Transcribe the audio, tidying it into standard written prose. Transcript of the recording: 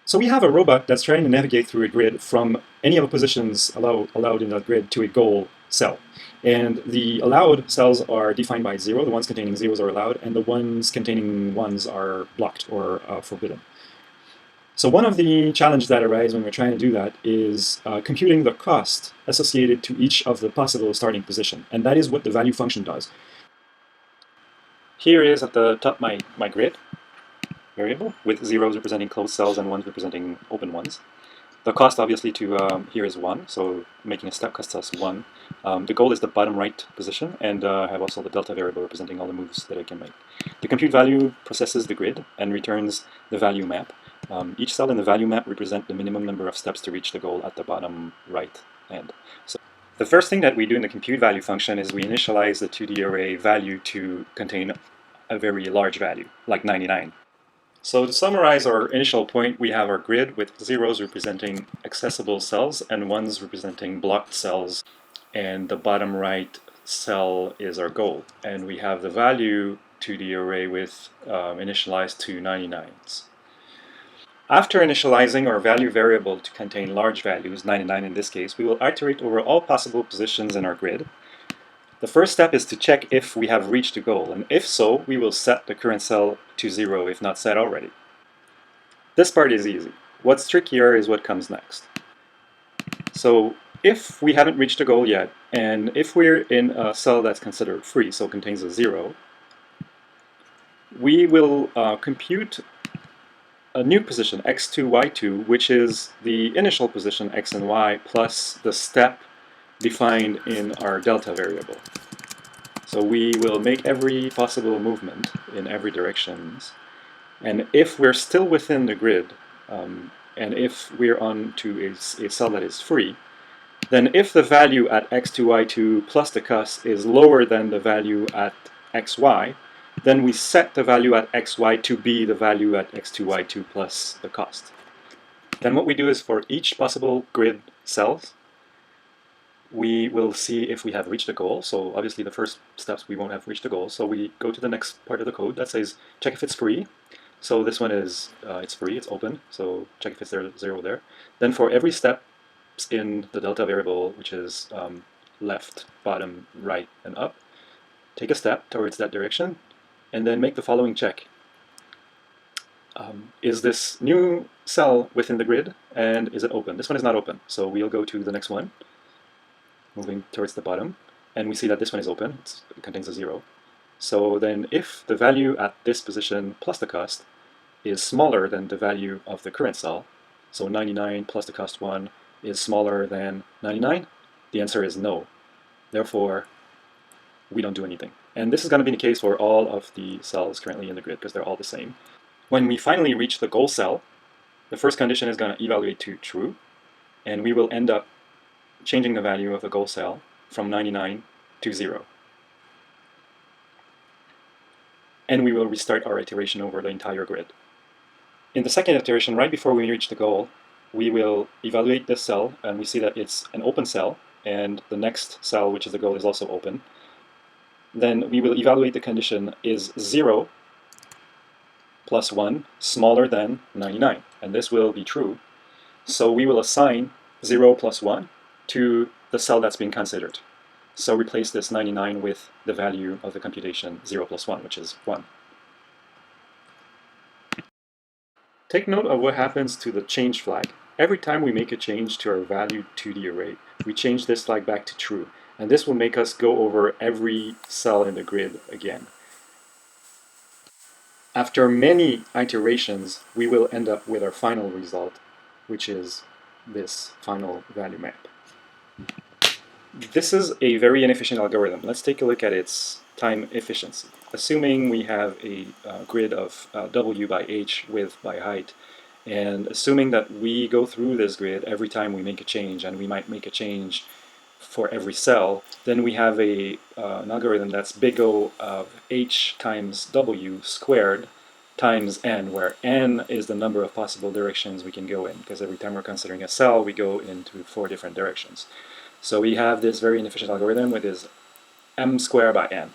So we have a robot that's trying to navigate through a grid from any of the positions allowed in that grid to a goal cell. And the allowed cells are defined by 0. The ones containing zeros are allowed, and the ones containing ones are blocked or forbidden. So one of the challenges that arise when we're trying to do that is computing the cost associated to each of the possible starting position. And that is what the value function does. Here is at the top my grid variable with zeros representing closed cells and ones representing open ones. The cost obviously to here is 1, so making a step costs us 1. The goal is the bottom right position, and I have also the delta variable representing all the moves that I can make. The compute value processes the grid and returns the value map. Each cell in the value map represents the minimum number of steps to reach the goal at the bottom right end. So the first thing that we do in the compute value function is we initialize the 2D array value to contain a very large value, like 99. So to summarize our initial point, we have our grid with zeros representing accessible cells and ones representing blocked cells, and the bottom right cell is our goal. And we have the value to the array with initialized to 99s. After initializing our value variable to contain large values, 99 in this case, we will iterate over all possible positions in our grid. The first step is to check if we have reached the goal, and if so, we will set the current cell to 0 if not set already. This part is easy. What's trickier is what comes next. So if we haven't reached the goal yet, and if we're in a cell that's considered free, so contains a 0, we will compute a new position, x2, y2, which is the initial position x and y plus the step defined in our delta variable. So we will make every possible movement in every direction. And if we're still within the grid, and if we're on to a cell that is free, then if the value at x2, y2 plus the cost is lower than the value at xy, then we set the value at xy to be the value at x2, y2 plus the cost. Then what we do is for each possible grid cells, we will see if we have reached the goal. So obviously the first steps we won't have reached the goal. So we go to the next part of the code that says check if it's free. So this one is it's free, it's open. So check if it's there, 0 there. Then for every step in the delta variable, which is left, bottom, right, and up, take a step towards that direction, and then make the following check. Is this new cell within the grid, and is it open? This one is not open, so we'll go to the next one, moving towards the bottom, and we see that this one is open, it contains a 0. So then if the value at this position plus the cost is smaller than the value of the current cell, so 99 plus the cost 1 is smaller than 99, the answer is no. Therefore, we don't do anything. And this is going to be the case for all of the cells currently in the grid because they're all the same. When we finally reach the goal cell, the first condition is going to evaluate to true, and we will end up changing the value of the goal cell from 99 to 0. And we will restart our iteration over the entire grid. In the second iteration, right before we reach the goal, we will evaluate this cell, and we see that it's an open cell, and the next cell, which is the goal, is also open. Then we will evaluate the condition is 0 plus 1 smaller than 99, and this will be true. So we will assign 0 plus 1 to the cell that's being considered. So replace this 99 with the value of the computation 0 plus 1, which is 1. Take note of what happens to the change flag. Every time we make a change to our value to the array, we change this flag back to true. And this will make us go over every cell in the grid again. After many iterations, we will end up with our final result, which is this final value map. This is a very inefficient algorithm. Let's take a look at its time efficiency. Assuming we have a grid of W by H, width by height, and assuming that we go through this grid every time we make a change, and we might make a change for every cell, then we have an algorithm that's big O of H times W squared times N, where N is the number of possible directions we can go in, because every time we're considering a cell, we go into 4 different directions. So we have this very inefficient algorithm with this M squared by N.